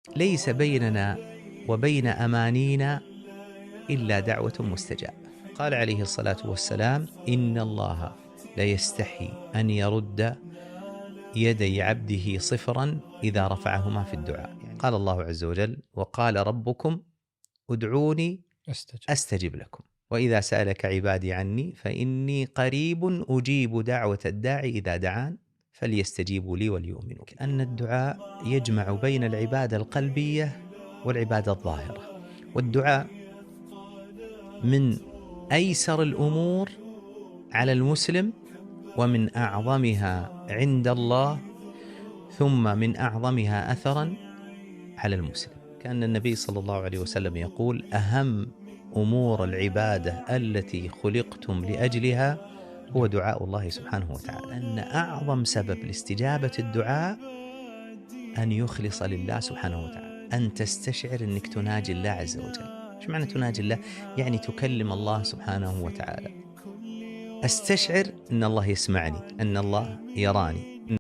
ليس بيننا وبين أمانينا إلا دعوة مستجابة. قال عليه الصلاة والسلام: إن الله لا يستحي أن يرد يدي عبده صفرا إذا رفعهما في الدعاء. قال الله عز وجل: وقال ربكم ادعوني أستجب لكم، وإذا سألك عبادي عني فإني قريب أجيب دعوة الداعي إذا دعان فليستجيبوا لي وليؤمنوا. أن الدعاء يجمع بين العبادة القلبية والعبادة الظاهرة، والدعاء من أيسر الأمور على المسلم ومن أعظمها عند الله، ثم من أعظمها أثرا على المسلم. كان النبي صلى الله عليه وسلم يقول: أهم أمور العبادة التي خلقتم لأجلها هو دعاء الله سبحانه وتعالى. أن أعظم سبب لاستجابة الدعاء أن يخلص لله سبحانه وتعالى، أن تستشعر أنك تناجي الله عز وجل. إيش معنى تناجي الله؟ يعني تكلم الله سبحانه وتعالى. أستشعر أن الله يسمعني، أن الله يراني،